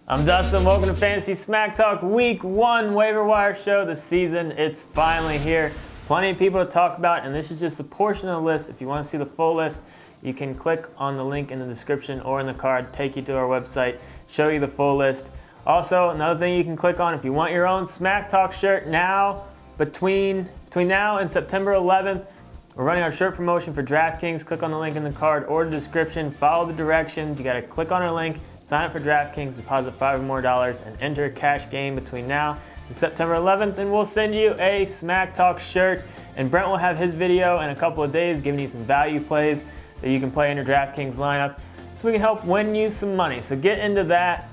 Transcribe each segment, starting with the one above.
I'm Dustin, welcome to Fantasy Smack Talk Week 1 Waiver Wire Show. The season, it's finally here. Plenty of people to talk about, and this is just a portion of the list. If you want to see the full list, you can click on the link in the description or in the card, take you to our website, show you the full list. Also, another thing you can click on, if you want your own Smack Talk shirt now, between now and September 11th, we're running our shirt promotion for DraftKings. Click on the link in the card or the description, follow the directions. You got to click on our link, sign up for DraftKings, deposit $5 or more, and enter a cash game between now and September 11th, and we'll send you a Smack Talk shirt. And Brent will have his video in a couple of days giving you some value plays that you can play in your DraftKings lineup so we can help win you some money. So get into that.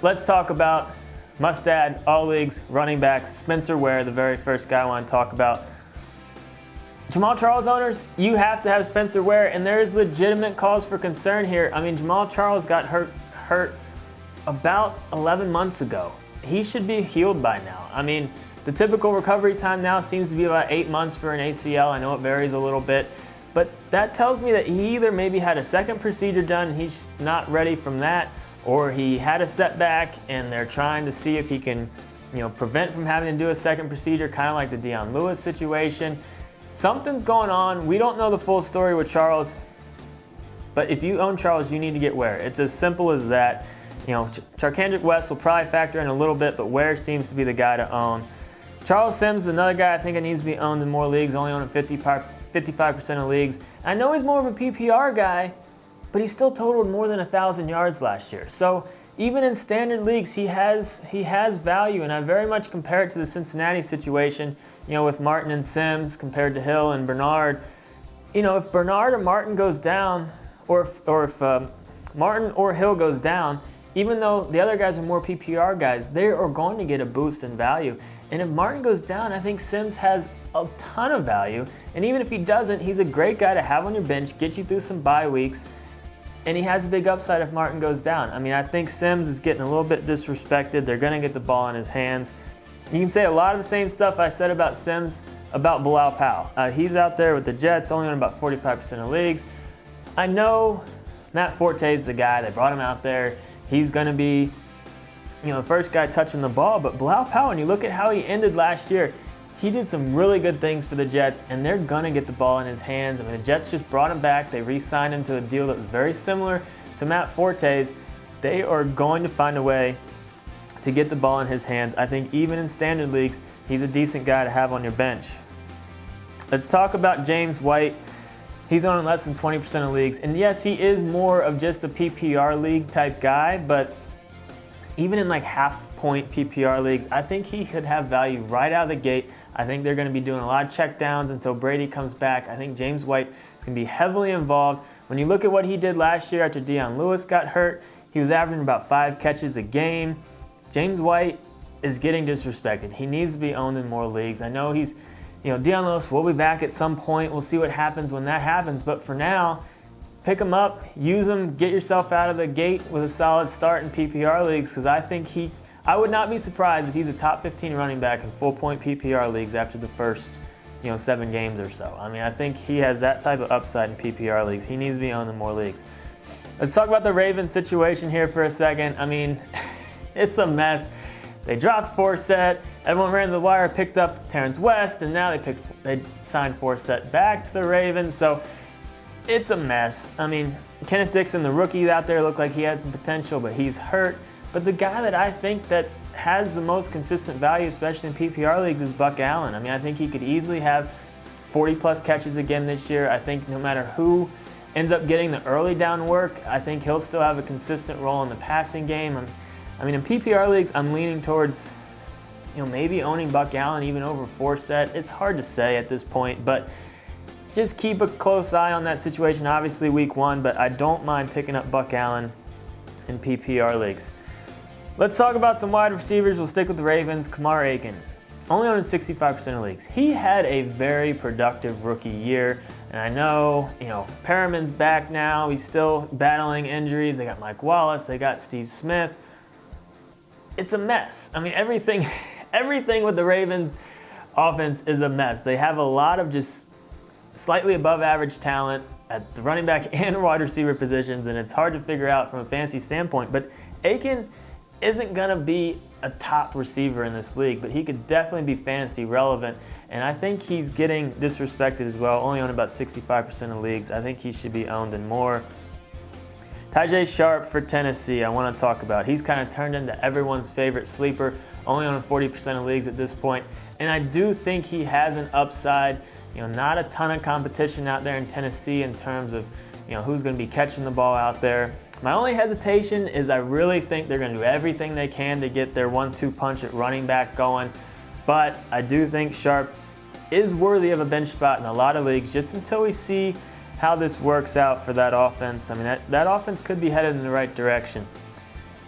Let's talk about must-add all leagues running backs. Spencer Ware, the very first guy I want to talk about. Jamaal Charles owners, you have to have Spencer Ware, and there is legitimate cause for concern here. I mean, Jamaal Charles got hurt about 11 months ago. He should be healed by now. I mean, the typical recovery time now seems to be about 8 months for an ACL. I know it varies a little bit, but that tells me that he either maybe had a second procedure done and he's not ready from that, or he had a setback and they're trying to see if he can, prevent from having to do a second procedure, kind of like the Dion Lewis situation. Something's going on. We don't know the full story with Charles, but if you own Charles, you need to get Ware. It's as simple as that. Charkandrick West will probably factor in a little bit, but Ware seems to be the guy to own. Charles Sims is another guy I think it needs to be owned in more leagues, only owned in 55% of leagues. I know he's more of a PPR guy, but he still totaled more than 1,000 yards last year. So even in standard leagues, he has value, and I very much compare it to the Cincinnati situation, with Martin and Sims compared to Hill and Bernard. If Bernard or Martin goes down, or if Martin or Hill goes down, even though the other guys are more PPR guys, they are going to get a boost in value. And if Martin goes down, I think Sims has a ton of value. And even if he doesn't, he's a great guy to have on your bench, get you through some bye weeks. And he has a big upside if Martin goes down. I mean, I think Sims is getting a little bit disrespected. They're going to get the ball in his hands. You can say a lot of the same stuff I said about Sims about Bilal Powell. He's out there with the Jets, only on about 45% of leagues. I know Matt Forte is the guy. They brought him out there. He's going to be, the first guy touching the ball. But Bilal Powell, when you look at how he ended last year, he did some really good things for the Jets, and they're going to get the ball in his hands. I mean, the Jets just brought him back. They re-signed him to a deal that was very similar to Matt Forte's. They are going to find a way to get the ball in his hands. I think even in standard leagues, he's a decent guy to have on your bench. Let's talk about James White. He's on less than 20% of leagues. And yes, he is more of just a PPR league type guy, but even in like half-point PPR leagues, I think he could have value right out of the gate. I think they're going to be doing a lot of checkdowns until Brady comes back. I think James White is going to be heavily involved. When you look at what he did last year after Dion Lewis got hurt, he was averaging about 5 catches a game. James White is getting disrespected. He needs to be owned in more leagues. I know he's, Dion Lewis will be back at some point. We'll see what happens when that happens. But for now, pick him up, use him, get yourself out of the gate with a solid start in PPR leagues, because I would not be surprised if he's a top 15 running back in full-point PPR leagues after the first, 7 games or so. I mean, I think he has that type of upside in PPR leagues. He needs to be owned in more leagues. Let's talk about the Ravens situation here for a second. I mean, it's a mess. They dropped Forsett. Everyone ran to the wire, picked up Terrence West, and now they signed Forsett back to the Ravens. So it's a mess. I mean, Kenneth Dixon, the rookie out there, looked like he had some potential, but he's hurt. But the guy that I think that has the most consistent value, especially in PPR leagues, is Buck Allen. I mean, I think he could easily have 40-plus catches again this year. I think no matter who ends up getting the early down work, I think he'll still have a consistent role in the passing game. I mean, in PPR leagues, I'm leaning towards, maybe owning Buck Allen even over Forsett. It's hard to say at this point, but just keep a close eye on that situation. Obviously, week 1, but I don't mind picking up Buck Allen in PPR leagues. Let's talk about some wide receivers. We'll stick with the Ravens. Kamar Aiken, only owned in 65% of leagues. He had a very productive rookie year, and I know, Perriman's back now. He's still battling injuries. They got Mike Wallace. They got Steve Smith. It's a mess. I mean, everything with the Ravens offense is a mess. They have a lot of just slightly above average talent at the running back and wide receiver positions, and it's hard to figure out from a fantasy standpoint. But Aiken isn't going to be a top receiver in this league, but he could definitely be fantasy relevant. And I think he's getting disrespected as well, only owned about 65% of leagues. I think he should be owned in more. Jaycee Sharp for Tennessee, I want to talk about. He's kind of turned into everyone's favorite sleeper, only on 40% of leagues at this point. And I do think he has an upside. Not a ton of competition out there in Tennessee in terms of, who's going to be catching the ball out there. My only hesitation is I really think they're going to do everything they can to get their 1-2 punch at running back going. But I do think Sharp is worthy of a bench spot in a lot of leagues just until we see how this works out for that offense. I mean, that offense could be headed in the right direction.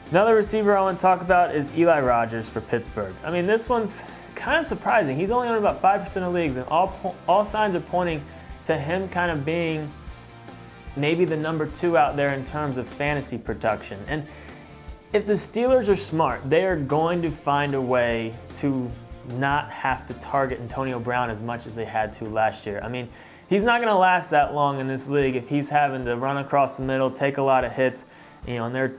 Another receiver I want to talk about is Eli Rogers for Pittsburgh. I mean, this one's kind of surprising. He's only on about 5% of leagues, and all signs are pointing to him kind of being maybe the number 2 out there in terms of fantasy production. And if the Steelers are smart, they are going to find a way to not have to target Antonio Brown as much as they had to last year. I mean, he's not going to last that long in this league if he's having to run across the middle, take a lot of hits, and they're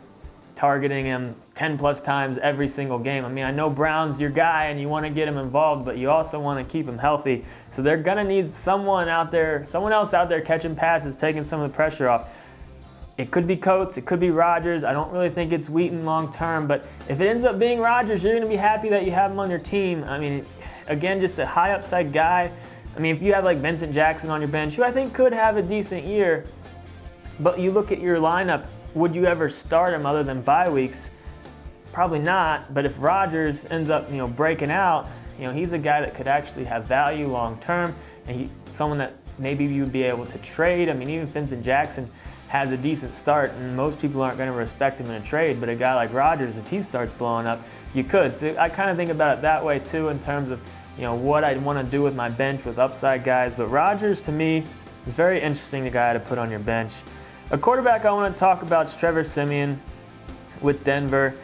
targeting him 10 plus times every single game. I mean, I know Brown's your guy and you want to get him involved, but you also want to keep him healthy. So they're going to need someone else out there catching passes, taking some of the pressure off. It could be Coates, it could be Rogers. I don't really think it's Wheaton long term, but if it ends up being Rogers, you're going to be happy that you have him on your team. I mean, again, just a high upside guy. I mean, if you have like Vincent Jackson on your bench, who I think could have a decent year, but you look at your lineup, would you ever start him other than bye weeks? Probably not. But if Rodgers ends up, breaking out, he's a guy that could actually have value long term, and someone that maybe you would be able to trade. I mean, even Vincent Jackson has a decent start, and most people aren't going to respect him in a trade. But a guy like Rodgers, if he starts blowing up, you could. So I kind of think about it that way too, in terms of what I'd want to do with my bench with upside guys. But Rodgers, to me, is very interesting, a guy to put on your bench. A quarterback I want to talk about is Trevor Siemian with Denver.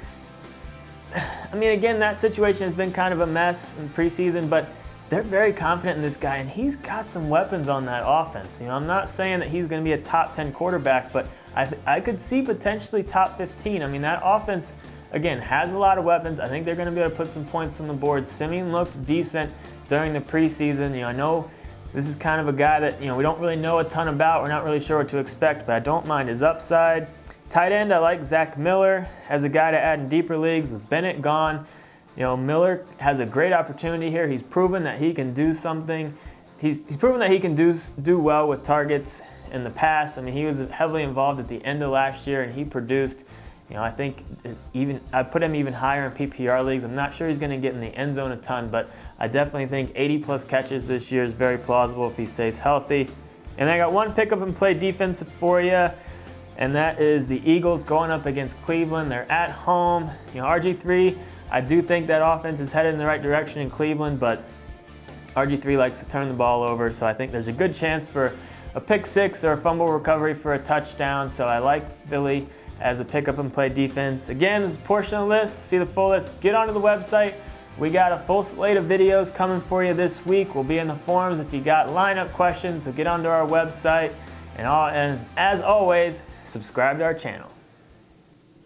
I mean, again, that situation has been kind of a mess in preseason, but they're very confident in this guy, and he's got some weapons on that offense. I'm not saying that he's going to be a top 10 quarterback, but I could see potentially top 15. I mean, that offense, again, has a lot of weapons. I think they're going to be able to put some points on the board. Siemian looked decent during the preseason. I know this is kind of a guy that, we don't really know a ton about. We're not really sure what to expect, but I don't mind his upside. Tight end, I like Zach Miller as a guy to add in deeper leagues with Bennett gone. Miller has a great opportunity here. He's proven that he can do something. He's proven that he can do well with targets in the past. I mean, he was heavily involved at the end of last year, and he produced. I think I put him even higher in PPR leagues. I'm not sure he's going to get in the end zone a ton, but I definitely think 80-plus catches this year is very plausible if he stays healthy. And I got one pick-up and play defense for you, and that is the Eagles going up against Cleveland. They're at home. RG3, I do think that offense is headed in the right direction in Cleveland, but RG3 likes to turn the ball over, so I think there's a good chance for a pick six or a fumble recovery for a touchdown. So I like Philly as a pick up and play defense. Again, this is a portion of the list. See the full list, get onto the website. We got a full slate of videos coming for you this week. We'll be in the forums if you got lineup questions, so get onto our website. And as always, subscribe to our channel.